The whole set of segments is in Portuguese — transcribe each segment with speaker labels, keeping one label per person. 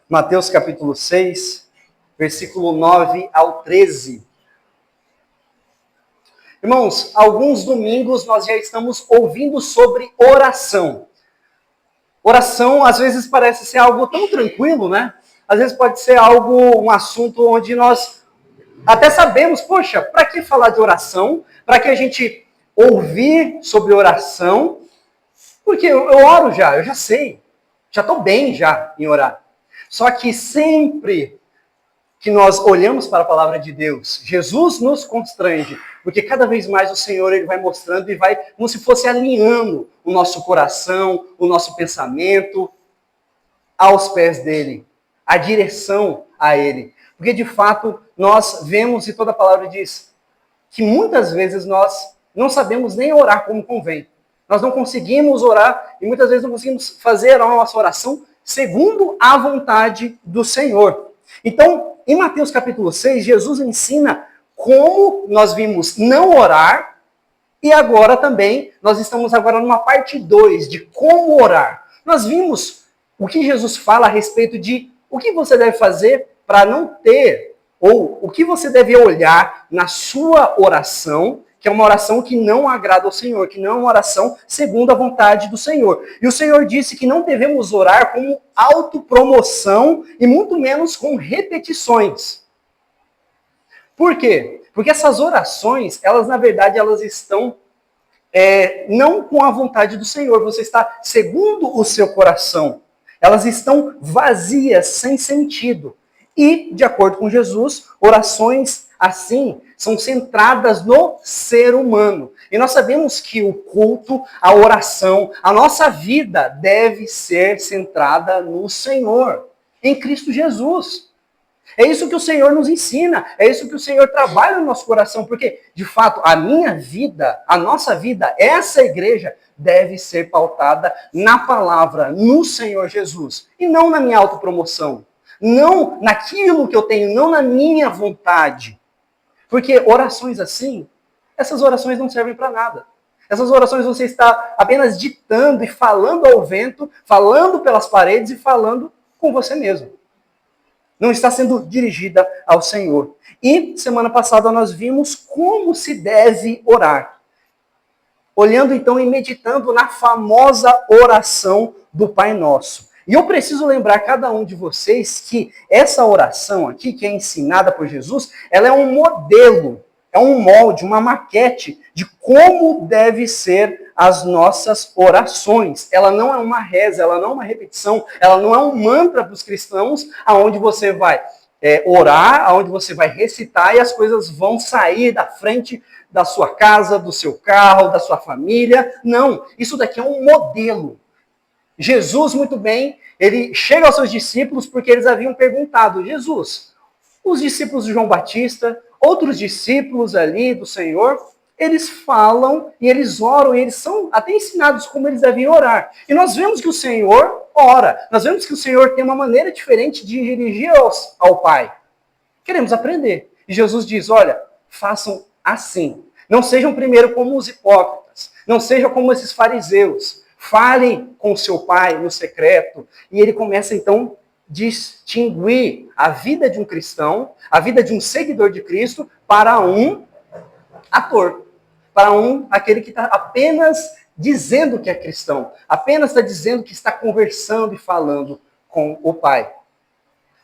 Speaker 1: Mateus capítulo 6, versículo 9 ao 13. Irmãos, alguns domingos nós já estamos ouvindo sobre oração. Oração às vezes parece ser algo tão tranquilo, né? Às vezes pode ser um assunto onde nós até sabemos, poxa, para que falar de oração? Para que a gente ouvir sobre oração? Porque eu oro já, eu já sei. Já estou bem já em orar. Só que sempre que nós olhamos para a palavra de Deus, Jesus nos constrange, porque cada vez mais o Senhor ele vai mostrando e vai como se fosse alinhando o nosso coração, o nosso pensamento aos pés dele, a direção a ele. Porque de fato nós vemos e toda a palavra diz que muitas vezes nós não sabemos nem orar como convém. Nós não conseguimos orar e muitas vezes não conseguimos fazer a nossa oração segundo a vontade do Senhor. Então, em Mateus capítulo 6, Jesus ensina como nós vimos não orar e agora também, nós estamos agora numa parte 2 de como orar. Nós vimos o que Jesus fala a respeito de o que você deve fazer para não ter, ou o que você deve olhar na sua oração, que é uma oração que não agrada ao Senhor, que não é uma oração segundo a vontade do Senhor. E o Senhor disse que não devemos orar com autopromoção e muito menos com repetições. Por quê? Porque essas orações, elas na verdade, elas estão não com a vontade do Senhor. Você está segundo o seu coração. Elas estão vazias, sem sentido. E, de acordo com Jesus, orações assim são centradas no ser humano. E nós sabemos que o culto, a oração, a nossa vida deve ser centrada no Senhor, em Cristo Jesus. É isso que o Senhor nos ensina, é isso que o Senhor trabalha no nosso coração, porque, de fato, a minha vida, a nossa vida, essa igreja deve ser pautada na palavra, no Senhor Jesus, e não na minha autopromoção, não naquilo que eu tenho, não na minha vontade. Porque orações assim, essas orações não servem para nada. Essas orações você está apenas ditando e falando ao vento, falando pelas paredes e falando com você mesmo. Não está sendo dirigida ao Senhor. E semana passada nós vimos como se deve orar. Olhando então e meditando na famosa oração do Pai Nosso. E eu preciso lembrar cada um de vocês que essa oração aqui, que é ensinada por Jesus, ela é um modelo, é um molde, uma maquete de como deve ser as nossas orações. Ela não é uma reza, ela não é uma repetição, ela não é um mantra para os cristãos, aonde você vai orar, aonde você vai recitar e as coisas vão sair da frente da sua casa, do seu carro, da sua família. Não, isso daqui é um modelo. Jesus, muito bem, ele chega aos seus discípulos porque eles haviam perguntado, Jesus, os discípulos de João Batista, outros discípulos ali do Senhor, eles falam e eles oram e eles são até ensinados como eles devem orar. E nós vemos que o Senhor ora, nós vemos que o Senhor tem uma maneira diferente de dirigir ao Pai. Queremos aprender. E Jesus diz, olha, façam assim. Não sejam primeiro como os hipócritas, não sejam como esses fariseus. Falem com o seu pai no secreto. E ele começa, então, a distinguir a vida de um cristão, a vida de um seguidor de Cristo, para um ator. Para aquele que está apenas dizendo que é cristão. Apenas está dizendo que está conversando e falando com o Pai.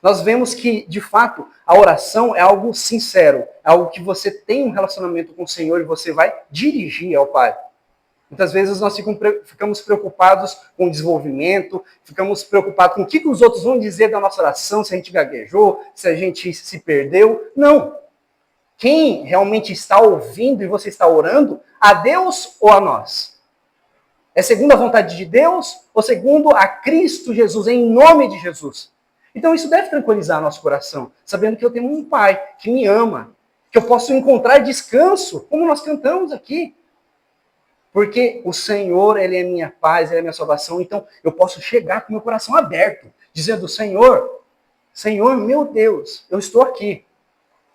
Speaker 1: Nós vemos que, de fato, a oração é algo sincero. É algo que você tem um relacionamento com o Senhor e você vai dirigir ao Pai. Muitas vezes nós ficamos preocupados com o desenvolvimento, ficamos preocupados com o que os outros vão dizer da nossa oração, se a gente gaguejou, se a gente se perdeu. Não. Quem realmente está ouvindo e você está orando, a Deus ou a nós? É segundo a vontade de Deus ou segundo a Cristo Jesus, em nome de Jesus? Então isso deve tranquilizar nosso coração, sabendo que eu tenho um Pai que me ama, que eu posso encontrar descanso, como nós cantamos aqui. Porque o Senhor, Ele é minha paz, Ele é minha salvação, então eu posso chegar com meu coração aberto, dizendo, Senhor, meu Deus, eu estou aqui.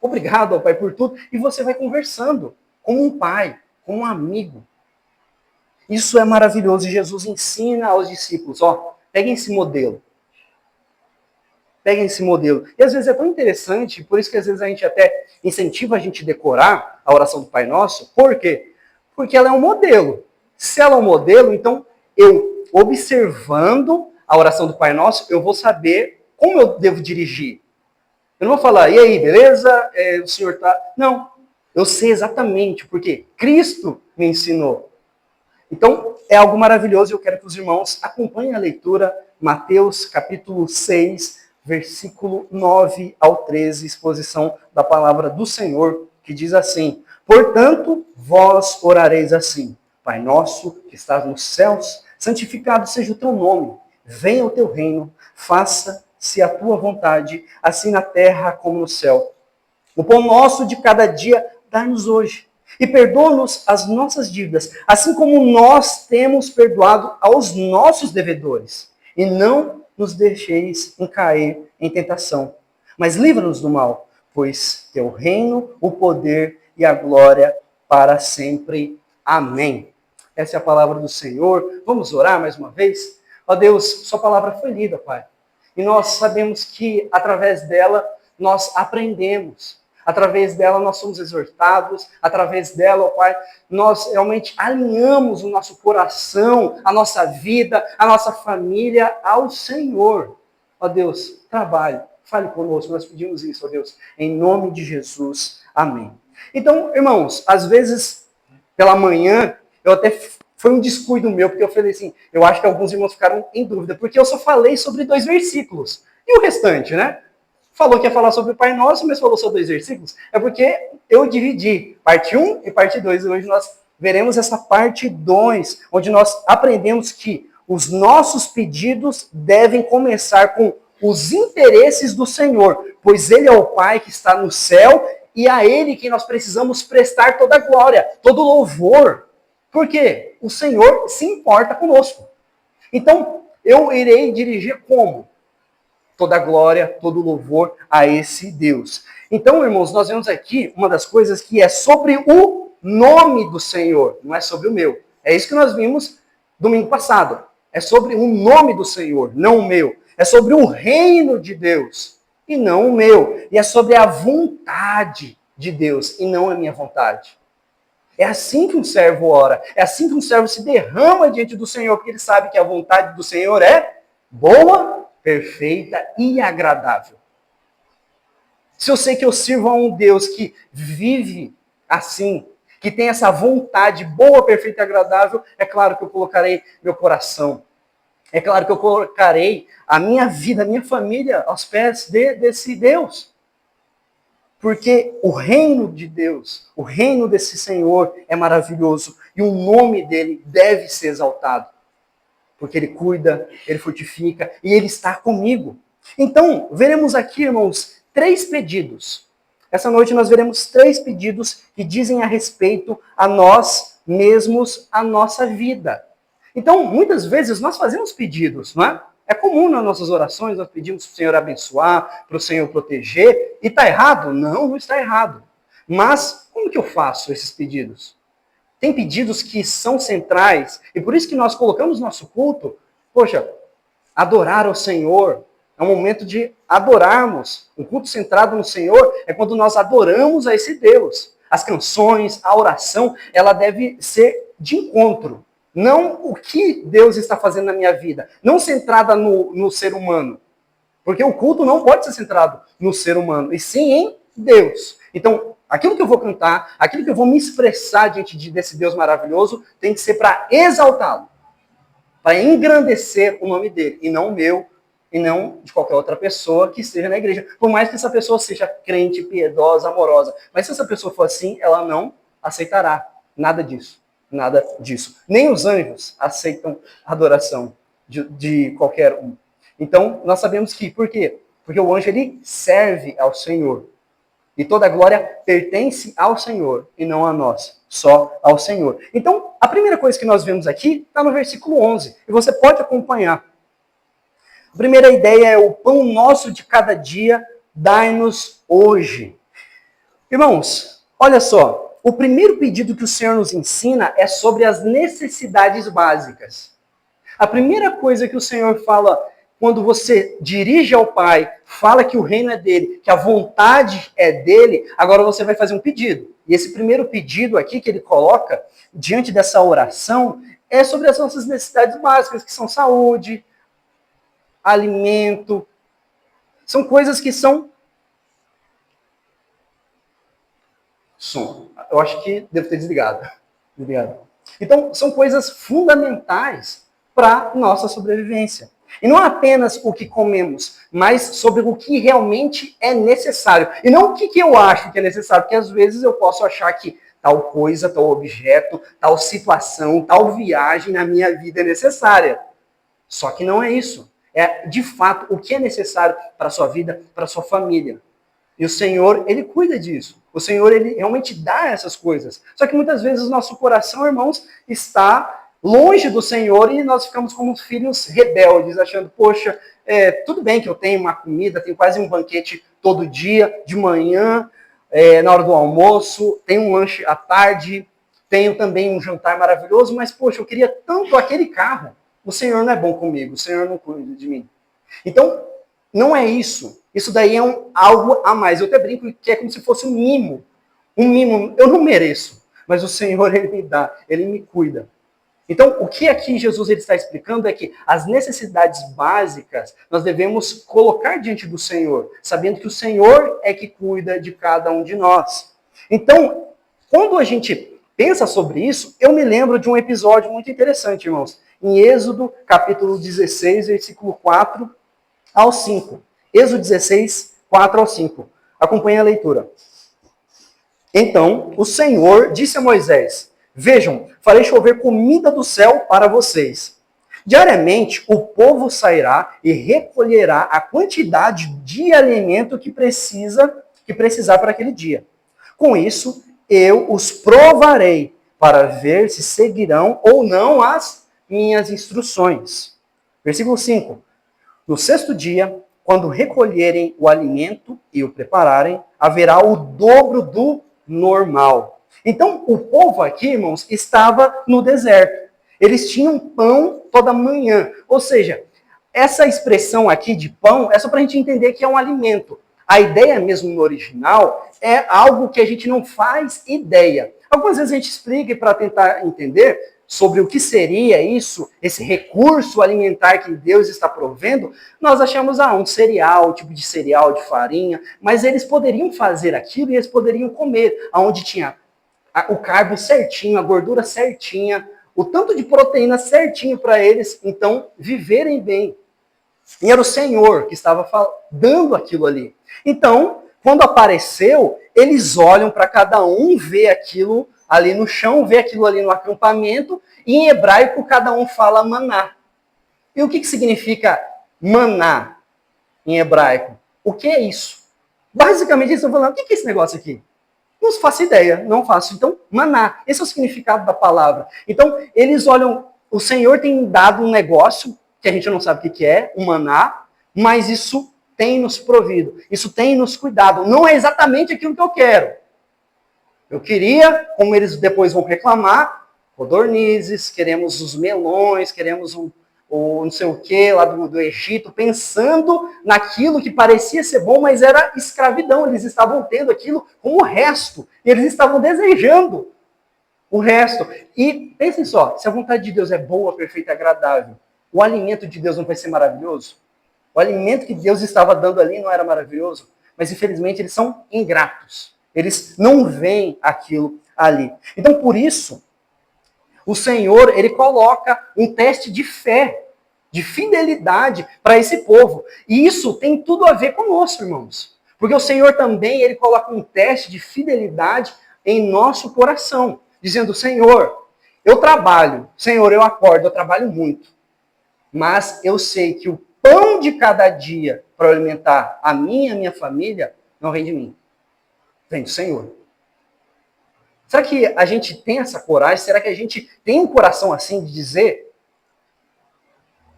Speaker 1: Obrigado, Pai, por tudo. E você vai conversando como um pai, como um amigo. Isso é maravilhoso e Jesus ensina aos discípulos, ó, peguem esse modelo. Peguem esse modelo. E às vezes é tão interessante, por isso que às vezes a gente até incentiva a gente a decorar a oração do Pai Nosso. Por quê? Porque ela é um modelo. Se ela é um modelo, então eu, observando a oração do Pai Nosso, eu vou saber como eu devo dirigir. Eu não vou falar, e aí, beleza? O senhor tá... Não. Eu sei exatamente, porque Cristo me ensinou. Então, é algo maravilhoso e eu quero que os irmãos acompanhem a leitura, Mateus capítulo 6, versículo 9 ao 13, exposição da palavra do Senhor, que diz assim: portanto, vós orareis assim: Pai nosso que estás nos céus, santificado seja o teu nome, venha o teu reino, faça-se a tua vontade, assim na terra como no céu. O pão nosso de cada dia dá-nos hoje. E perdoa-nos as nossas dívidas, assim como nós temos perdoado aos nossos devedores. E não nos deixeis cair em tentação, mas livra-nos do mal, pois teu reino, o poder e a glória para sempre. Amém. Essa é a palavra do Senhor. Vamos orar mais uma vez? Ó Deus, sua palavra foi lida, Pai. E nós sabemos que através dela nós aprendemos. Através dela nós somos exortados, através dela, ó Pai, nós realmente alinhamos o nosso coração, a nossa vida, a nossa família ao Senhor. Ó Deus, trabalhe, fale conosco, nós pedimos isso, ó Deus, em nome de Jesus. Amém. Então, irmãos, às vezes, pela manhã, foi um descuido meu, porque eu falei assim, eu acho que alguns irmãos ficaram em dúvida, porque eu só falei sobre 2 versículos. E o restante, né? Falou que ia falar sobre o Pai Nosso, mas falou sobre 2 versículos. É porque eu dividi parte 1 e parte 2. E hoje nós veremos essa parte 2, onde nós aprendemos que os nossos pedidos devem começar com os interesses do Senhor, pois Ele é o Pai que está no céu e a Ele que nós precisamos prestar toda a glória, todo o louvor. Por quê? O Senhor se importa conosco. Então, eu irei dirigir como? Toda a glória, todo o louvor a esse Deus. Então, irmãos, nós vemos aqui uma das coisas que é sobre o nome do Senhor, não é sobre o meu. É isso que nós vimos domingo passado. É sobre o nome do Senhor, não o meu. É sobre o reino de Deus e não o meu. E é sobre a vontade de Deus e não a minha vontade. É assim que um servo ora. É assim que um servo se derrama diante do Senhor, porque ele sabe que a vontade do Senhor é boa, perfeita e agradável. Se eu sei que eu sirvo a um Deus que vive assim, que tem essa vontade boa, perfeita e agradável, é claro que eu colocarei meu coração. É claro que eu colocarei a minha vida, a minha família aos pés desse Deus. Porque o reino de Deus, o reino desse Senhor é maravilhoso e o nome dele deve ser exaltado. Porque ele cuida, ele fortifica e ele está comigo. Então, veremos aqui, irmãos, 3 pedidos. Essa noite nós veremos 3 pedidos que dizem a respeito a nós mesmos, a nossa vida. Então, muitas vezes nós fazemos pedidos, não é? É comum nas nossas orações, nós pedimos para o Senhor abençoar, para o Senhor proteger. E está errado? Não, não está errado. Mas, como que eu faço esses pedidos? Tem pedidos que são centrais, e por isso que nós colocamos nosso culto, poxa, adorar ao Senhor, é um momento de adorarmos. Um culto centrado no Senhor é quando nós adoramos a esse Deus. As canções, a oração, ela deve ser de encontro. Não o que Deus está fazendo na minha vida, não centrada no ser humano. Porque o culto não pode ser centrado no ser humano, e sim em Deus. Então, aquilo que eu vou cantar, aquilo que eu vou me expressar diante desse Deus maravilhoso, tem que ser para exaltá-lo, para engrandecer o nome dele, e não o meu, e não de qualquer outra pessoa que esteja na igreja. Por mais que essa pessoa seja crente, piedosa, amorosa. Mas se essa pessoa for assim, ela não aceitará nada disso. Nada disso. Nem os anjos aceitam adoração de qualquer um. Então, nós sabemos que, por quê? Porque o anjo, ele serve ao Senhor. E toda a glória pertence ao Senhor, e não a nós, só ao Senhor. Então, a primeira coisa que nós vemos aqui está no versículo 11, e você pode acompanhar. A primeira ideia é: o pão nosso de cada dia, dai-nos hoje. Irmãos, olha só, O primeiro pedido que o Senhor nos ensina é sobre as necessidades básicas. A primeira coisa que o Senhor fala quando você dirige ao Pai, fala que o reino é dele, que a vontade é dele, agora você vai fazer um pedido. E esse primeiro pedido aqui que ele coloca diante dessa oração é sobre as nossas necessidades básicas, que são saúde, alimento. São coisas que são... Som. Eu acho que devo ter desligado. Então, são coisas fundamentais para nossa sobrevivência. E não apenas o que comemos, mas sobre o que realmente é necessário. E não o que eu acho que é necessário, porque às vezes eu posso achar que tal coisa, tal objeto, tal situação, tal viagem na minha vida é necessária. Só que não é isso. É, de fato, o que é necessário para a sua vida, para a sua família. E o Senhor, Ele cuida disso. O Senhor, Ele realmente dá essas coisas. Só que muitas vezes o nosso coração, irmãos, está longe do Senhor e nós ficamos como filhos rebeldes, achando, poxa, tudo bem que eu tenho uma comida, tenho quase um banquete todo dia, de manhã, na hora do almoço, tenho um lanche à tarde, tenho também um jantar maravilhoso, mas, poxa, eu queria tanto aquele carro. O Senhor não é bom comigo, o Senhor não cuida de mim. Então, não é isso. Isso daí é algo a mais. Eu até brinco que é como se fosse um mimo. Um mimo, eu não mereço, mas o Senhor, Ele me dá, Ele me cuida. Então, o que aqui Jesus ele está explicando é que as necessidades básicas nós devemos colocar diante do Senhor, sabendo que o Senhor é que cuida de cada um de nós. Então, quando a gente pensa sobre isso, eu me lembro de um episódio muito interessante, irmãos. Em Êxodo, capítulo 16, versículo 4 ao 5. Êxodo 16, 4 ao 5. Acompanhe a leitura. Então, o Senhor disse a Moisés: vejam, farei chover comida do céu para vocês. Diariamente, o povo sairá e recolherá a quantidade de alimento que precisar para aquele dia. Com isso, eu os provarei para ver se seguirão ou não as minhas instruções. Versículo 5. No sexto dia, quando recolherem o alimento e o prepararem, haverá o dobro do normal. Então, o povo aqui, irmãos, estava no deserto. Eles tinham pão toda manhã. Ou seja, essa expressão aqui de pão é só para a gente entender que é um alimento. A ideia mesmo no original é algo que a gente não faz ideia. Algumas vezes a gente explica para tentar entender sobre o que seria isso, esse recurso alimentar que Deus está provendo, nós achamos um cereal, um tipo de cereal de farinha, mas eles poderiam fazer aquilo e eles poderiam comer, onde tinha o carbo certinho, a gordura certinha, o tanto de proteína certinho para eles, então, viverem bem. E era o Senhor que estava dando aquilo ali. Então, quando apareceu, eles olham para cada um, vê aquilo ali no chão, vê aquilo ali no acampamento, e em hebraico cada um fala maná. E o que significa maná em hebraico? O que é isso? Basicamente eles estão falando, o que é esse negócio aqui? Não faço ideia, não faço. Então, maná, esse é o significado da palavra. Então, eles olham, o Senhor tem dado um negócio, que a gente não sabe o que é, um maná, mas isso tem nos provido, isso tem nos cuidado. Não é exatamente aquilo que eu quero. Eu queria, como eles depois vão reclamar, codornizes, queremos os melões, queremos o não sei o que lá do Egito, pensando naquilo que parecia ser bom, mas era escravidão. Eles estavam tendo aquilo como o resto. E eles estavam desejando o resto. E pensem só, se a vontade de Deus é boa, perfeita e agradável, o alimento de Deus não vai ser maravilhoso? O alimento que Deus estava dando ali não era maravilhoso? Mas infelizmente eles são ingratos. Eles não veem aquilo ali. Então por isso, o Senhor, Ele coloca um teste de fé, de fidelidade para esse povo. E isso tem tudo a ver conosco, irmãos. Porque o Senhor também, Ele coloca um teste de fidelidade em nosso coração. Dizendo, Senhor, eu trabalho. Senhor, eu acordo, eu trabalho muito. Mas eu sei que o pão de cada dia para alimentar a minha família não vem de mim. Vem do Senhor. Será que a gente tem essa coragem? Será que a gente tem um coração assim de dizer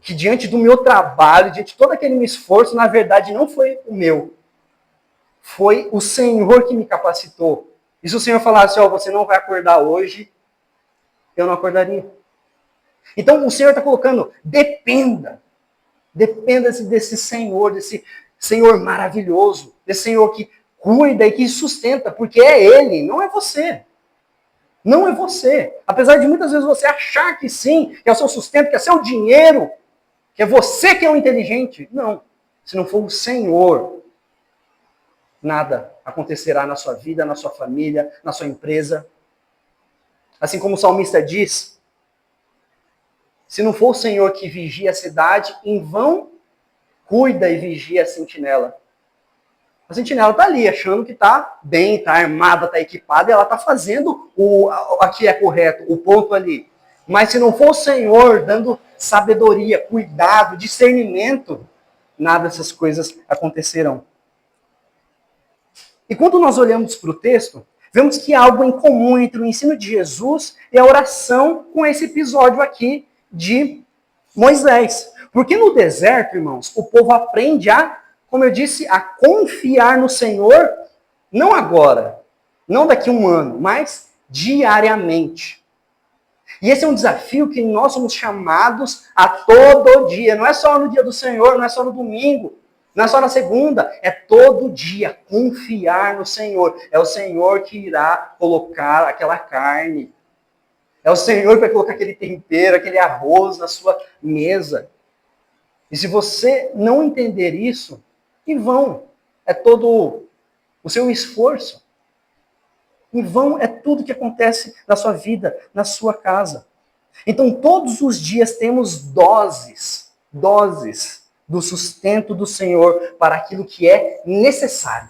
Speaker 1: que diante do meu trabalho, diante de todo aquele meu esforço, na verdade não foi o meu. Foi o Senhor que me capacitou. E se o Senhor falasse, ó, você não vai acordar hoje, eu não acordaria. Então o Senhor está colocando, dependa desse Senhor, desse Senhor maravilhoso, desse Senhor que cuida e que sustenta, porque é Ele, não é você. Não é você. Apesar de muitas vezes você achar que sim, que é o seu sustento, que é seu dinheiro, que é você que é o inteligente. Não. Se não for o Senhor, nada acontecerá na sua vida, na sua família, na sua empresa. Assim como o salmista diz, se não for o Senhor que vigia a cidade, em vão cuida e vigia a sentinela. A sentinela está ali, achando que está bem, está armada, está equipada, e ela está fazendo o que é correto, o ponto ali. Mas se não for o Senhor dando sabedoria, cuidado, discernimento, nada dessas coisas acontecerão. E quando nós olhamos para o texto, vemos que há algo em comum entre o ensino de Jesus e a oração com esse episódio aqui de Moisés. Porque no deserto, irmãos, o povo aprende a, como eu disse, a confiar no Senhor, não agora, não daqui a um ano, mas diariamente. E esse é um desafio que nós somos chamados a todo dia. Não é só no dia do Senhor, não é só no domingo, não é só na segunda, é todo dia confiar no Senhor. É o Senhor que irá colocar aquela carne. É o Senhor que vai colocar aquele tempero, aquele arroz na sua mesa. E se você não entender isso, em vão é todo o seu esforço. Em vão é tudo que acontece na sua vida, na sua casa. Então, todos os dias temos doses do sustento do Senhor para aquilo que é necessário.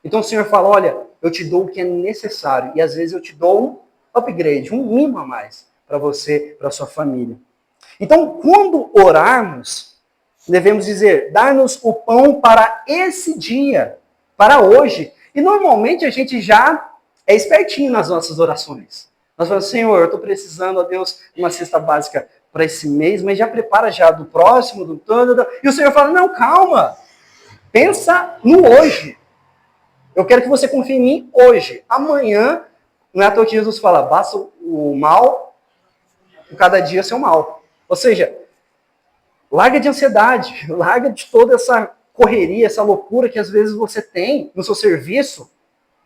Speaker 1: Então, o Senhor fala, olha, eu te dou o que é necessário. E às vezes eu te dou um upgrade, um mimo a mais para você, para a sua família. Então, quando orarmos, devemos dizer, dar-nos o pão para esse dia, para hoje. E normalmente a gente já é espertinho nas nossas orações. Nós falamos, Senhor, eu estou precisando, ó Deus, de uma cesta básica para esse mês, mas já prepara já do próximo, do todo. E o Senhor fala, não, calma, pensa no hoje. Eu quero que você confie em mim hoje. Amanhã, não é à toa que Jesus fala, basta o mal, cada dia seu mal. Ou seja, larga de ansiedade, larga de toda essa correria, essa loucura que às vezes você tem no seu serviço.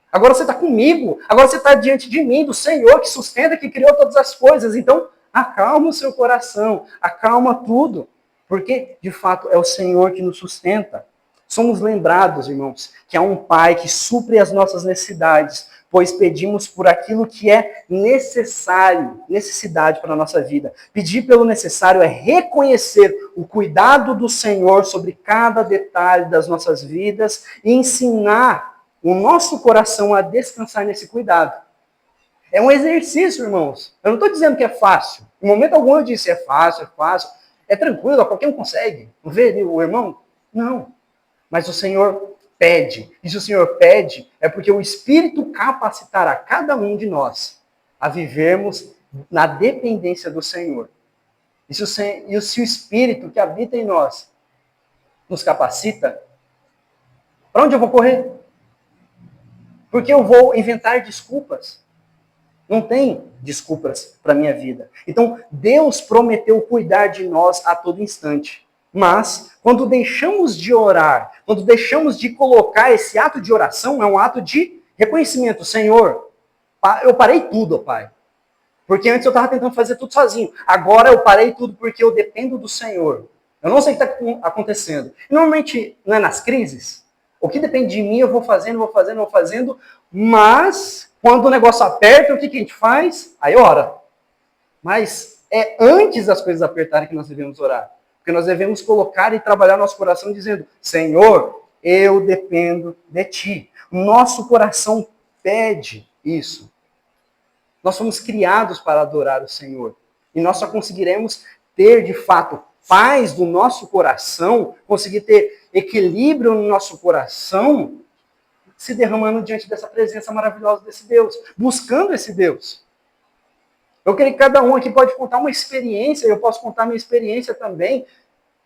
Speaker 1: Agora você está comigo, agora você está diante de mim, do Senhor que sustenta, que criou todas as coisas. Então, acalma o seu coração, acalma tudo, porque de fato é o Senhor que nos sustenta. Somos lembrados, irmãos, que há um Pai que supre as nossas necessidades, pois pedimos por aquilo que é necessário, necessidade para a nossa vida. Pedir pelo necessário é reconhecer o cuidado do Senhor sobre cada detalhe das nossas vidas e ensinar o nosso coração a descansar nesse cuidado. É um exercício, irmãos. Eu não estou dizendo que é fácil. Em momento algum eu disse, é fácil. É tranquilo, qualquer um consegue. Não vê o irmão? Não. Mas o Senhor pede. E se o Senhor pede, é porque o Espírito capacitará cada um de nós a vivermos na dependência do Senhor. E se o Espírito que habita em nós nos capacita, para onde eu vou correr? Porque eu vou inventar desculpas. Não tem desculpas para a minha vida. Então, Deus prometeu cuidar de nós a todo instante. Mas, quando deixamos de orar, quando deixamos de colocar esse ato de oração, é um ato de reconhecimento. Senhor, eu parei tudo, Pai. Porque antes eu estava tentando fazer tudo sozinho. Agora eu parei tudo porque eu dependo do Senhor. Eu não sei o que está acontecendo. E normalmente, não é nas crises? O que depende de mim, eu vou fazendo. Mas, quando o negócio aperta, o que a gente faz? Aí ora. Mas é antes das coisas apertarem que nós devemos orar. Porque nós devemos colocar e trabalhar nosso coração dizendo, Senhor, eu dependo de Ti. Nosso coração pede isso. Nós somos criados para adorar o Senhor. E nós só conseguiremos ter, de fato, paz do nosso coração, conseguir ter equilíbrio no nosso coração, se derramando diante dessa presença maravilhosa desse Deus, buscando esse Deus. Eu creio que cada um aqui pode contar uma experiência, eu posso contar minha experiência também,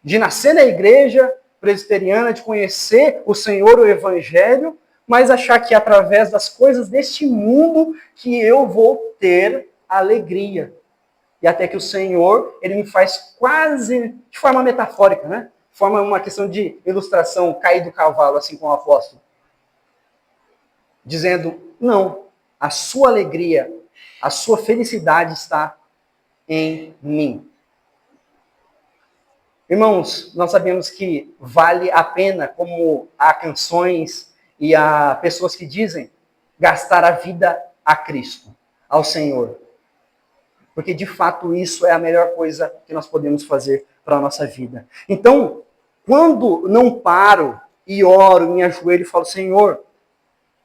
Speaker 1: de nascer na igreja presbiteriana, de conhecer o Senhor, o Evangelho, mas achar que é através das coisas deste mundo que eu vou ter alegria. E até que o Senhor, ele me faz quase de forma metafórica, né? De forma uma questão de ilustração, cair do cavalo, assim como o apóstolo. Dizendo, não, a sua alegria, a sua felicidade está em mim. Irmãos, nós sabemos que vale a pena, como há canções e há pessoas que dizem, gastar a vida a Cristo, ao Senhor. Porque, de fato, isso é a melhor coisa que nós podemos fazer para a nossa vida. Então, quando não paro e oro, me ajoelho e falo, Senhor,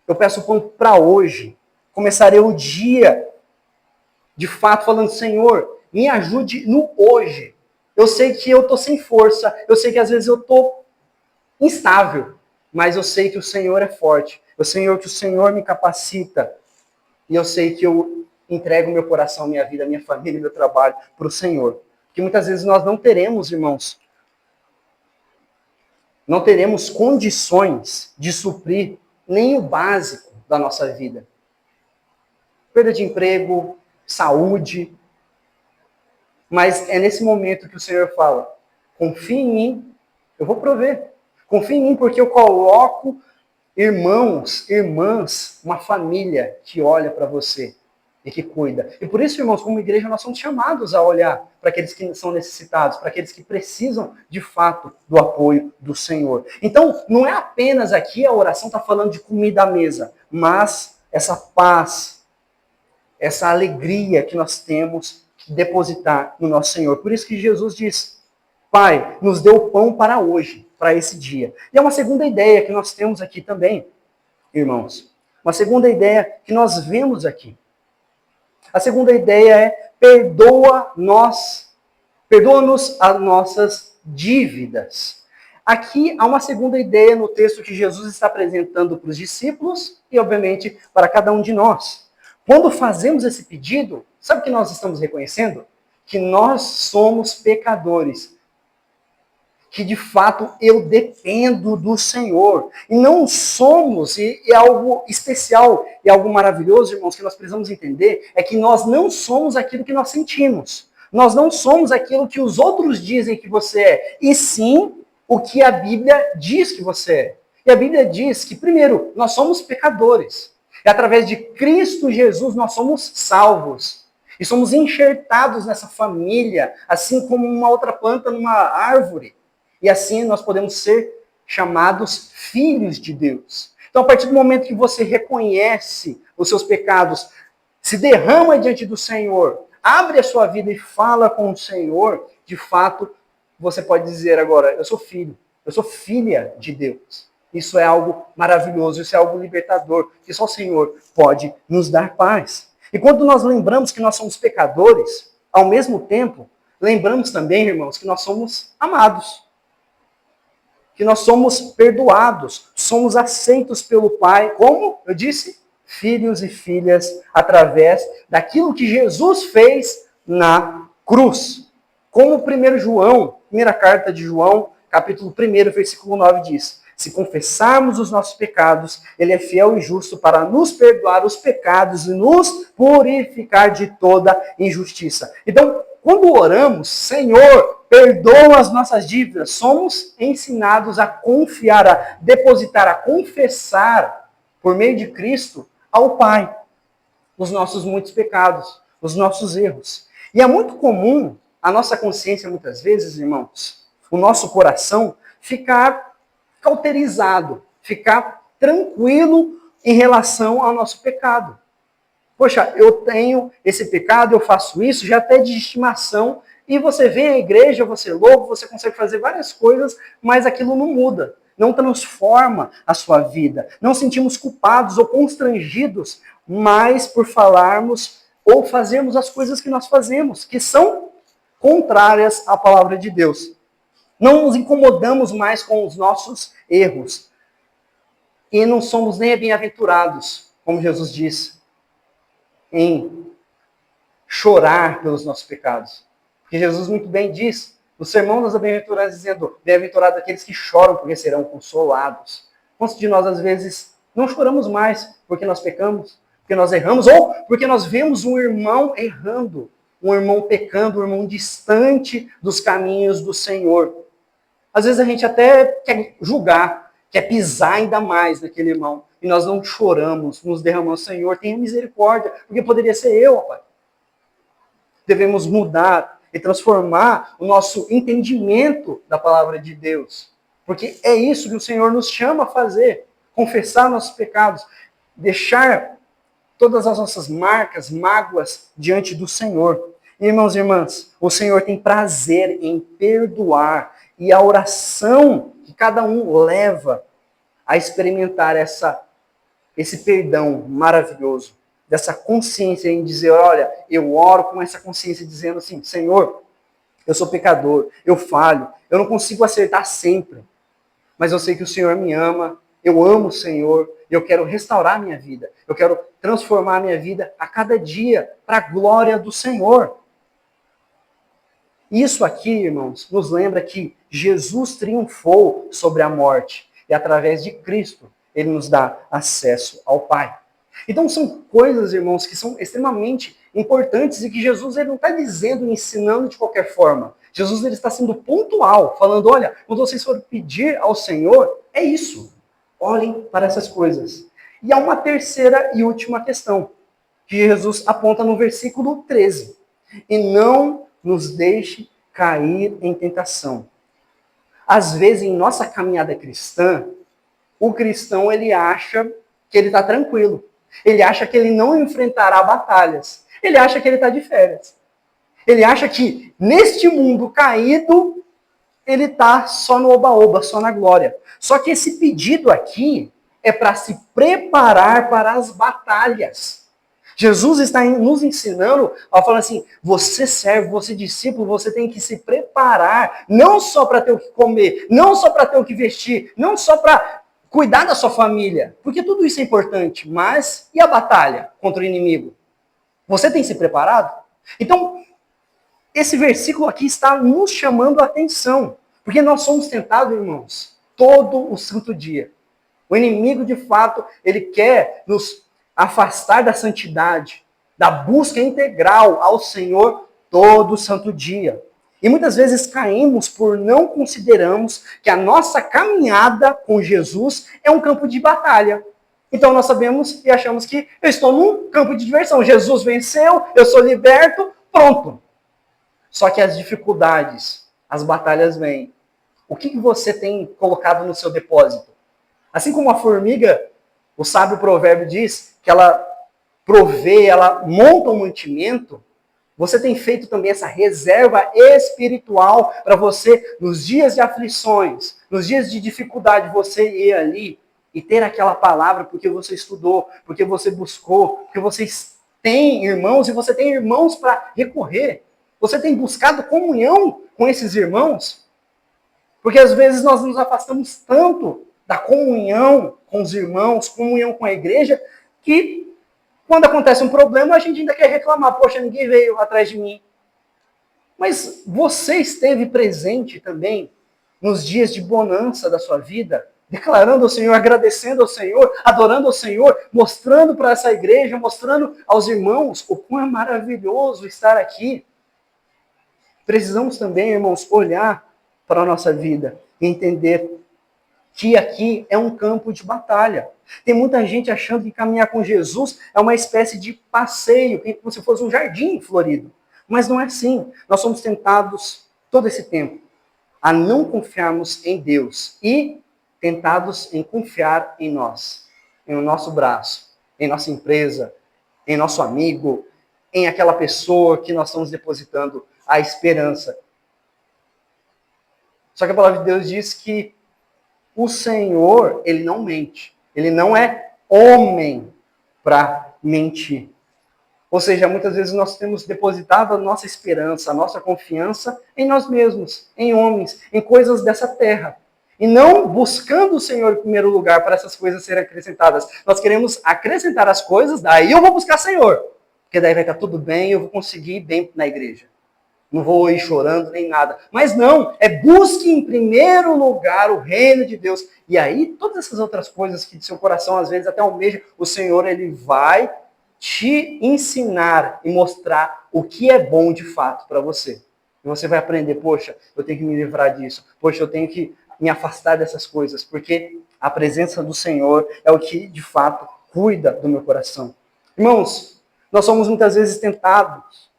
Speaker 1: eu peço pão para hoje, começarei o dia, de fato, falando, Senhor, me ajude no hoje. Eu sei que eu estou sem força, eu sei que às vezes eu estou instável, mas eu sei que o Senhor é forte, eu sei que o Senhor me capacita, e eu sei que eu entrego meu coração, minha vida, minha família, meu trabalho para o Senhor. Porque muitas vezes nós não teremos, irmãos, não teremos condições de suprir nem o básico da nossa vida. Perda de emprego, saúde. Mas é nesse momento que o Senhor fala, confie em mim, eu vou prover. Confie em mim porque eu coloco irmãos, irmãs, uma família que olha para você e que cuida. E por isso, irmãos, como igreja, nós somos chamados a olhar para aqueles que são necessitados, para aqueles que precisam, de fato, do apoio do Senhor. Então, não é apenas aqui a oração está falando de comida à mesa, mas essa paz, essa alegria que nós temos que depositar no nosso Senhor. Por isso que Jesus diz, Pai, nos dê o pão para hoje, para esse dia. E é uma segunda ideia que nós temos aqui também, irmãos. Uma segunda ideia que nós vemos aqui. A segunda ideia é perdoa-nos as nossas dívidas. Aqui há uma segunda ideia no texto que Jesus está apresentando para os discípulos e, obviamente, para cada um de nós. Quando fazemos esse pedido, sabe o que nós estamos reconhecendo? Que nós somos pecadores. Que de fato eu dependo do Senhor. E não somos, e é algo especial, e algo maravilhoso, irmãos, que nós precisamos entender, é que nós não somos aquilo que nós sentimos. Nós não somos aquilo que os outros dizem que você é, e sim o que a Bíblia diz que você é. E a Bíblia diz que, primeiro, nós somos pecadores. E através de Cristo Jesus nós somos salvos. E somos enxertados nessa família, assim como uma outra planta numa árvore. E assim nós podemos ser chamados filhos de Deus. Então, a partir do momento que você reconhece os seus pecados, se derrama diante do Senhor, abre a sua vida e fala com o Senhor, de fato, você pode dizer agora, eu sou filho, eu sou filha de Deus. Isso é algo maravilhoso, isso é algo libertador, que só o Senhor pode nos dar paz. E quando nós lembramos que nós somos pecadores, ao mesmo tempo, lembramos também, irmãos, que nós somos amados. Que nós somos perdoados, somos aceitos pelo Pai, como eu disse, filhos e filhas, através daquilo que Jesus fez na cruz. Como 1 João, primeira carta de João, capítulo 1, versículo 9 diz, se confessarmos os nossos pecados, Ele é fiel e justo para nos perdoar os pecados e nos purificar de toda injustiça. Então, quando oramos, Senhor, perdoa as nossas dívidas, somos ensinados a confiar, a depositar, a confessar, por meio de Cristo, ao Pai, os nossos muitos pecados, os nossos erros. E é muito comum a nossa consciência, muitas vezes, irmãos, o nosso coração, ficar cauterizado, ficar tranquilo em relação ao nosso pecado. Poxa, eu tenho esse pecado, eu faço isso, já até de estimação, e você vem à igreja, você louva, você consegue fazer várias coisas, mas aquilo não muda, não transforma a sua vida. Não sentimos culpados ou constrangidos mais por falarmos ou fazermos as coisas que nós fazemos, que são contrárias à palavra de Deus. Não nos incomodamos mais com os nossos erros. E não somos nem bem-aventurados, como Jesus disse, em chorar pelos nossos pecados. Porque Jesus muito bem diz, no Sermão das Bem-aventuranças, dizendo, bem-aventurados aqueles que choram, porque serão consolados. Quantos de nós, às vezes, Não choramos mais porque nós pecamos, porque nós erramos, ou porque nós vemos um irmão errando, um irmão pecando, um irmão distante dos caminhos do Senhor. Às vezes a gente até quer julgar, quer pisar ainda mais naquele irmão, e nós não choramos, nos derramamos, Senhor, tenha misericórdia, porque poderia ser eu, Pai. Devemos mudar e transformar o nosso entendimento da palavra de Deus. Porque é isso que o Senhor nos chama a fazer. Confessar nossos pecados. Deixar todas as nossas marcas, mágoas diante do Senhor. Irmãos e irmãs, o Senhor tem prazer em perdoar. E a oração que cada um leva a experimentar esse perdão maravilhoso. Dessa consciência em dizer, olha, eu oro com essa consciência dizendo assim, Senhor, eu sou pecador, eu falho, eu não consigo acertar sempre, mas eu sei que o Senhor me ama, eu amo o Senhor, eu quero restaurar a minha vida, eu quero transformar a minha vida a cada dia para a glória do Senhor. Isso aqui, irmãos, nos lembra que Jesus triunfou sobre a morte e através de Cristo ele nos dá acesso ao Pai. Então são coisas, irmãos, que são extremamente importantes e que Jesus ele não está dizendo, ensinando de qualquer forma. Jesus ele está sendo pontual, falando, olha, quando vocês forem pedir ao Senhor, é isso. Olhem para essas coisas. E há uma terceira e última questão, que Jesus aponta no versículo 13. E não nos deixe cair em tentação. Às vezes, em nossa caminhada cristã, o cristão ele acha que ele está tranquilo. Ele acha que ele não enfrentará batalhas. Ele acha que ele está de férias. Ele acha que neste mundo caído, ele está só no oba-oba, só na glória. Só que esse pedido aqui é para se preparar para as batalhas. Jesus está nos ensinando, falando assim, você servo, você discípulo, você tem que se preparar, não só para ter o que comer, não só para ter o que vestir, não só para cuidar da sua família, porque tudo isso é importante, mas e a batalha contra o inimigo? Você tem se preparado? Então, esse versículo aqui está nos chamando a atenção, porque nós somos tentados, irmãos, todo o santo dia. O inimigo, de fato, ele quer nos afastar da santidade, da busca integral ao Senhor todo o santo dia. E muitas vezes caímos por não considerarmos que a nossa caminhada com Jesus é um campo de batalha. Então nós sabemos e achamos que eu estou num campo de diversão. Jesus venceu, eu sou liberto, pronto. Só que as dificuldades, as batalhas vêm. O que você tem colocado no seu depósito? Assim como a formiga, o sábio provérbio diz que ela provê, ela monta um mantimento, você tem feito também essa reserva espiritual para você, nos dias de aflições, nos dias de dificuldade, você ir ali e ter aquela palavra porque você estudou, porque você buscou, porque você tem irmãos e você tem irmãos para recorrer. Você tem buscado comunhão com esses irmãos? Porque às vezes nós nos afastamos tanto da comunhão com os irmãos, comunhão com a igreja, que quando acontece um problema, a gente ainda quer reclamar. Poxa, ninguém veio atrás de mim. Mas você esteve presente também nos dias de bonança da sua vida, declarando ao Senhor, agradecendo ao Senhor, adorando ao Senhor, mostrando para essa igreja, mostrando aos irmãos o quão é maravilhoso estar aqui. Precisamos também, irmãos, olhar para a nossa vida e entender que aqui é um campo de batalha. Tem muita gente achando que caminhar com Jesus é uma espécie de passeio, como se fosse um jardim florido. Mas não é assim. Nós somos tentados todo esse tempo a não confiarmos em Deus e tentados em confiar em nós, em nosso braço, em nossa empresa, em nosso amigo, em aquela pessoa que nós estamos depositando a esperança. Só que a palavra de Deus diz que o Senhor, ele não mente. Ele não é homem para mentir. Ou seja, muitas vezes nós temos depositado a nossa esperança, a nossa confiança em nós mesmos, em homens, em coisas dessa terra. E não buscando o Senhor em primeiro lugar para essas coisas serem acrescentadas. Nós queremos acrescentar as coisas, daí eu vou buscar o Senhor. Porque daí vai estar tudo bem, eu vou conseguir ir bem na igreja. Não vou ir chorando nem nada. Mas não, busque em primeiro lugar o reino de Deus. E aí, todas essas outras coisas que de seu coração às vezes até almeja, o Senhor, ele vai te ensinar e mostrar o que é bom de fato para você. E você vai aprender, poxa, eu tenho que me livrar disso. Poxa, eu tenho que me afastar dessas coisas. Porque a presença do Senhor é o que de fato cuida do meu coração. Irmãos, nós somos muitas vezes tentados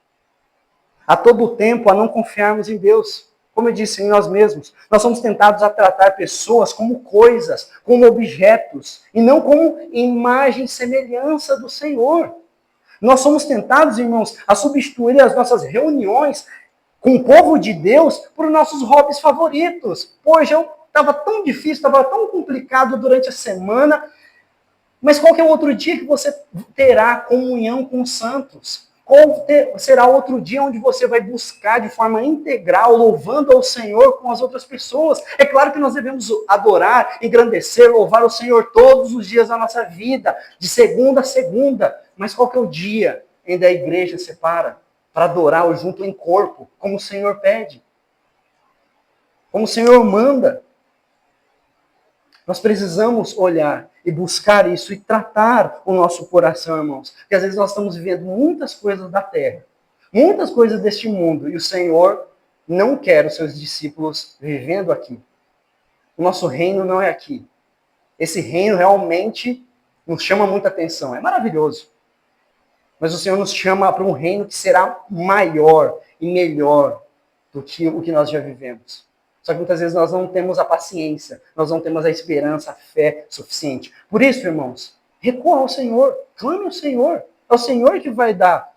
Speaker 1: a todo tempo a não confiarmos em Deus, como eu disse, em nós mesmos. Nós somos tentados a tratar pessoas como coisas, como objetos, e não como imagem e semelhança do Senhor. Nós somos tentados, irmãos, a substituir as nossas reuniões com o povo de Deus por nossos hobbies favoritos. Poxa, eu estava tão difícil, estava tão complicado durante a semana, mas qual que é o outro dia que você terá comunhão com os santos? Qual será outro dia onde você vai buscar de forma integral, louvando ao Senhor com as outras pessoas? É claro que nós devemos adorar, engrandecer, louvar o Senhor todos os dias da nossa vida, de segunda a segunda. Mas qual que é o dia em que a igreja separa para adorar junto em corpo, como o Senhor pede? Como o Senhor manda? Nós precisamos olhar e buscar isso e tratar o nosso coração, irmãos. Porque às vezes nós estamos vivendo muitas coisas da terra, muitas coisas deste mundo, e o Senhor não quer os seus discípulos vivendo aqui. O nosso reino não é aqui. Esse reino realmente nos chama muita atenção. É maravilhoso. Mas o Senhor nos chama para um reino que será maior e melhor do que o que nós já vivemos. Só que muitas vezes nós não temos a paciência, nós não temos a esperança, a fé suficiente. Por isso, irmãos, recorra ao Senhor, clame ao Senhor. É o Senhor que vai dar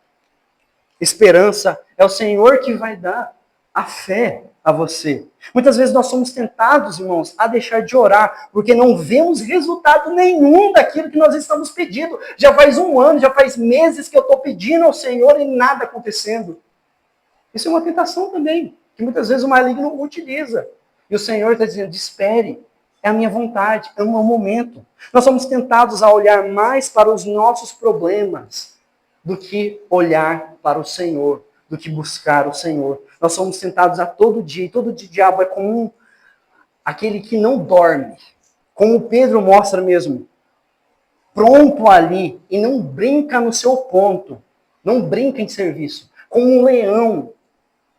Speaker 1: esperança, é o Senhor que vai dar a fé a você. Muitas vezes nós somos tentados, irmãos, a deixar de orar, porque não vemos resultado nenhum daquilo que nós estamos pedindo. Já faz um ano, já faz meses que eu estou pedindo ao Senhor e nada acontecendo. Isso é uma tentação também, que muitas vezes o maligno utiliza. E o Senhor está dizendo, espere, é a minha vontade, é o meu momento. Nós somos tentados a olhar mais para os nossos problemas do que olhar para o Senhor, do que buscar o Senhor. Nós somos tentados a todo dia, e todo dia o diabo é como aquele que não dorme. Como Pedro mostra mesmo, pronto ali, e não brinca no seu ponto, não brinca em serviço. Como um leão,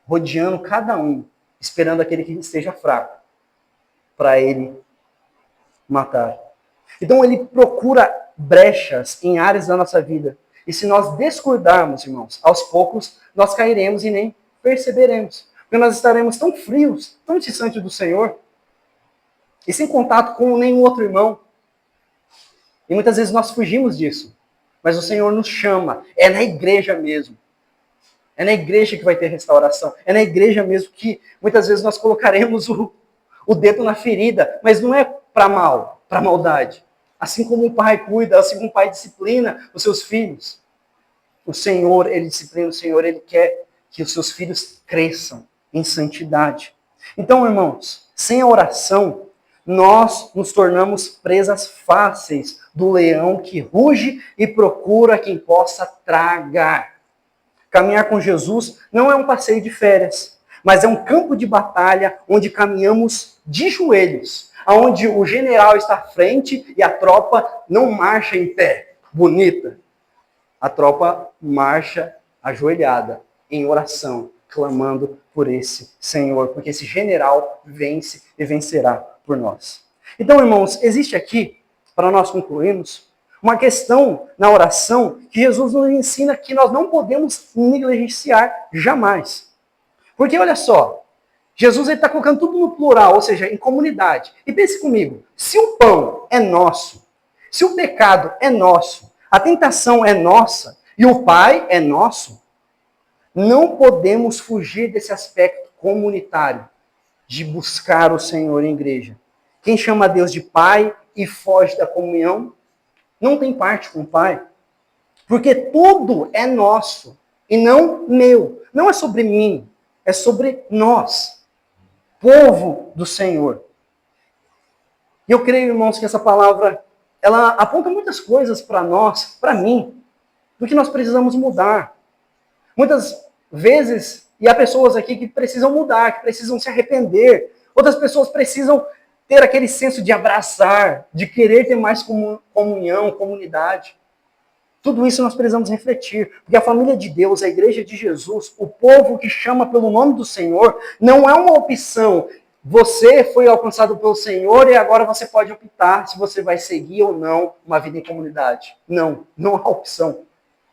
Speaker 1: rodeando cada um, esperando aquele que esteja fraco, para ele matar. Então ele procura brechas em áreas da nossa vida. E se nós descuidarmos, irmãos, aos poucos nós cairemos e nem perceberemos. Porque nós estaremos tão frios, tão distantes do Senhor, e sem contato com nenhum outro irmão. E muitas vezes nós fugimos disso. Mas o Senhor nos chama, é na igreja mesmo. É na igreja que vai ter restauração. É na igreja mesmo que muitas vezes nós colocaremos o dedo na ferida. Mas não é para mal, para maldade. Assim como o pai cuida, assim como o pai disciplina os seus filhos. O Senhor, ele disciplina, o Senhor, ele quer que os seus filhos cresçam em santidade. Então, irmãos, sem a oração, nós nos tornamos presas fáceis do leão que ruge e procura quem possa tragar. Caminhar com Jesus não é um passeio de férias, mas é um campo de batalha onde caminhamos de joelhos, onde o general está à frente e a tropa não marcha em pé, bonita. A tropa marcha ajoelhada, em oração, clamando por esse Senhor, porque esse general vence e vencerá por nós. Então, irmãos, existe aqui, para nós concluirmos, uma questão na oração que Jesus nos ensina que nós não podemos negligenciar jamais. Porque olha só, Jesus está colocando tudo no plural, ou seja, em comunidade. E pense comigo, se o pão é nosso, se o pecado é nosso, a tentação é nossa e o Pai é nosso, não podemos fugir desse aspecto comunitário de buscar o Senhor em igreja. Quem chama Deus de Pai e foge da comunhão, não tem parte com o Pai. Porque tudo é nosso e não meu. Não é sobre mim, é sobre nós, povo do Senhor. E eu creio, irmãos, que essa palavra, ela aponta muitas coisas para nós, para mim, do que nós precisamos mudar. Muitas vezes, E há pessoas aqui que precisam mudar, que precisam se arrepender. Outras pessoas precisam ter aquele senso de abraçar, de querer ter mais comunhão, comunidade. Tudo isso nós precisamos refletir, porque a família de Deus, a igreja de Jesus, o povo que chama pelo nome do Senhor, não é uma opção. Você foi alcançado pelo Senhor e agora você pode optar se você vai seguir ou não uma vida em comunidade. Não, não há opção.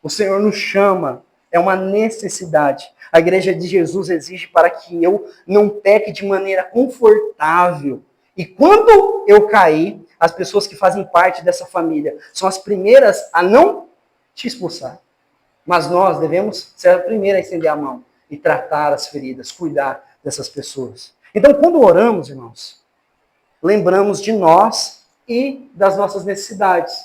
Speaker 1: O Senhor nos chama, é uma necessidade. A igreja de Jesus exige para que eu não peque de maneira confortável. E quando eu cair, as pessoas que fazem parte dessa família são as primeiras a não te expulsar. Mas nós devemos ser a primeira a estender a mão e tratar as feridas, cuidar dessas pessoas. Então, quando oramos, irmãos, lembramos de nós e das nossas necessidades.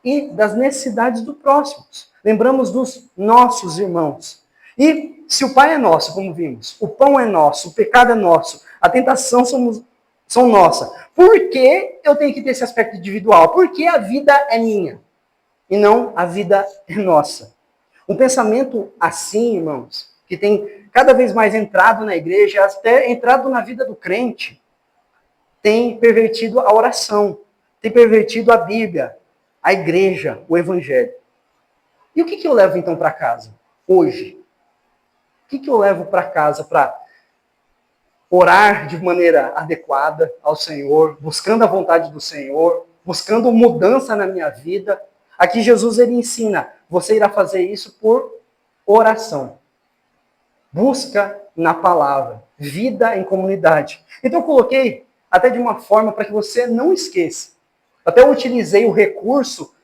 Speaker 1: E das necessidades do próximo. Lembramos dos nossos irmãos. E se o Pai é nosso, como vimos, o pão é nosso, o pecado é nosso, a tentação são nossa. Por que eu tenho que ter esse aspecto individual? Porque a vida é minha e não a vida é nossa. Um pensamento assim, irmãos, que tem cada vez mais entrado na igreja, até entrado na vida do crente, tem pervertido a oração, tem pervertido a Bíblia, a igreja, o evangelho. E o que eu levo então para casa hoje? O que eu levo para casa para orar de maneira adequada ao Senhor, buscando a vontade do Senhor, buscando mudança na minha vida? Aqui Jesus ele ensina, você irá fazer isso por oração. Busca na palavra, vida em comunidade. Então eu coloquei até de uma forma para que você não esqueça. Até eu utilizei o recurso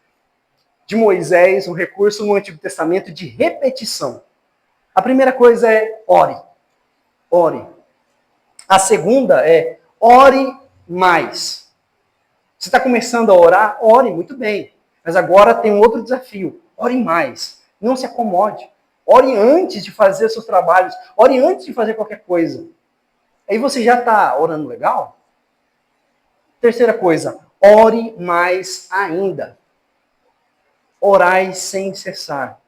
Speaker 1: de Moisés, um recurso no Antigo Testamento de repetição. A primeira coisa é ore. Ore. A segunda é ore mais. Você está começando a orar? Ore, muito bem. Mas agora tem um outro desafio. Ore mais. Não se acomode. Ore antes de fazer seus trabalhos. Ore antes de fazer qualquer coisa. Aí você já está orando legal? Terceira coisa, ore mais ainda. Orai sem cessar.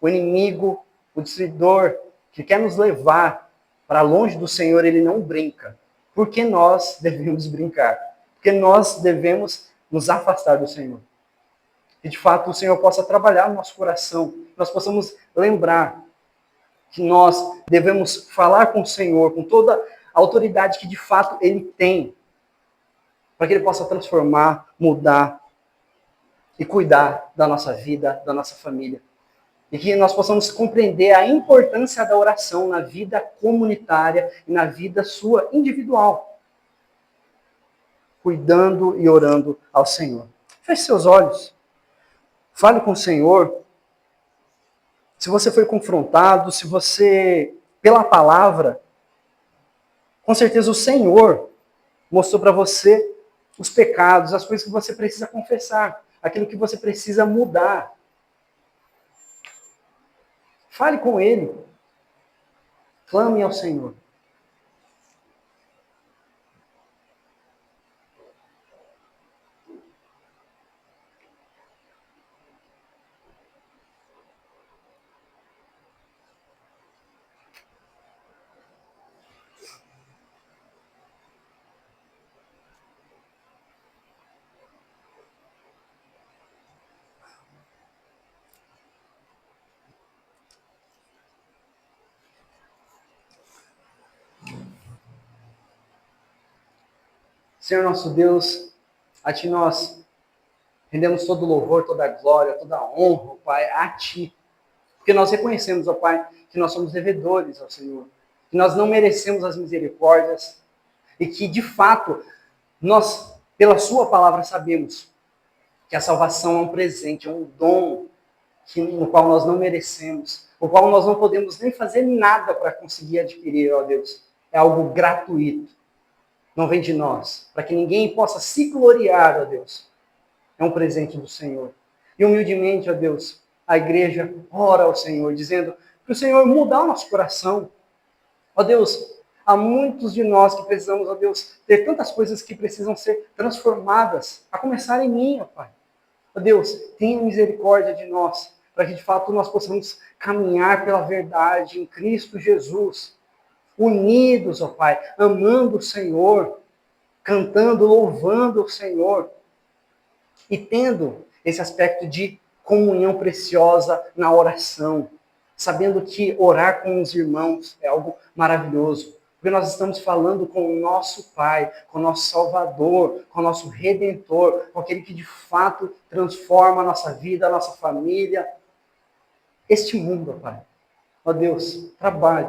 Speaker 1: O inimigo, o destruidor, que quer nos levar para longe do Senhor, ele não brinca. Por que nós devemos brincar? Porque nós devemos nos afastar do Senhor. Que de fato o Senhor possa trabalhar no nosso coração, nós possamos lembrar que nós devemos falar com o Senhor, com toda a autoridade que de fato Ele tem, para que Ele possa transformar, mudar e cuidar da nossa vida, da nossa família. E que nós possamos compreender a importância da oração na vida comunitária e na vida sua individual. Cuidando e orando ao Senhor. Feche seus olhos. Fale com o Senhor. Se você foi confrontado, se você, pela palavra, com certeza o Senhor mostrou para você os pecados, as coisas que você precisa confessar, aquilo que você precisa mudar. Fale com Ele. Clame ao Senhor. Senhor nosso Deus, a Ti nós rendemos todo o louvor, toda a glória, toda a honra, Pai, a Ti. Porque nós reconhecemos, ó Pai, que nós somos devedores ao Senhor, que nós não merecemos as misericórdias e que, de fato, nós, pela Sua palavra, sabemos que a salvação é um presente, é um dom no qual nós não merecemos, o qual nós não podemos nem fazer nada para conseguir adquirir, ó Deus. É algo gratuito. Não vem de nós, para que ninguém possa se gloriar, ó Deus. É um presente do Senhor. E humildemente, ó Deus, a igreja ora ao Senhor, dizendo para o Senhor mudar o nosso coração. Ó Deus, há muitos de nós que precisamos, ó Deus, ter tantas coisas que precisam ser transformadas, a começar em mim, ó Pai. Ó Deus, tenha misericórdia de nós. para que de fato nós possamos caminhar pela verdade em Cristo Jesus, unidos, ó Pai, amando o Senhor, cantando, louvando o Senhor e tendo esse aspecto de comunhão preciosa na oração, sabendo que orar com os irmãos é algo maravilhoso, porque nós estamos falando com o nosso Pai, com o nosso Salvador, com o nosso Redentor, com aquele que de fato transforma a nossa vida, a nossa família, este mundo, ó Pai. Ó Deus, trabalhe,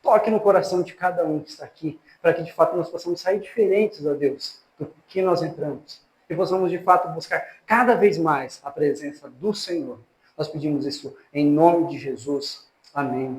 Speaker 1: toque no coração de cada um que está aqui, para que de fato nós possamos sair diferentes, ó Deus, do que nós entramos. E possamos de fato buscar cada vez mais a presença do Senhor. Nós pedimos isso em nome de Jesus. Amém.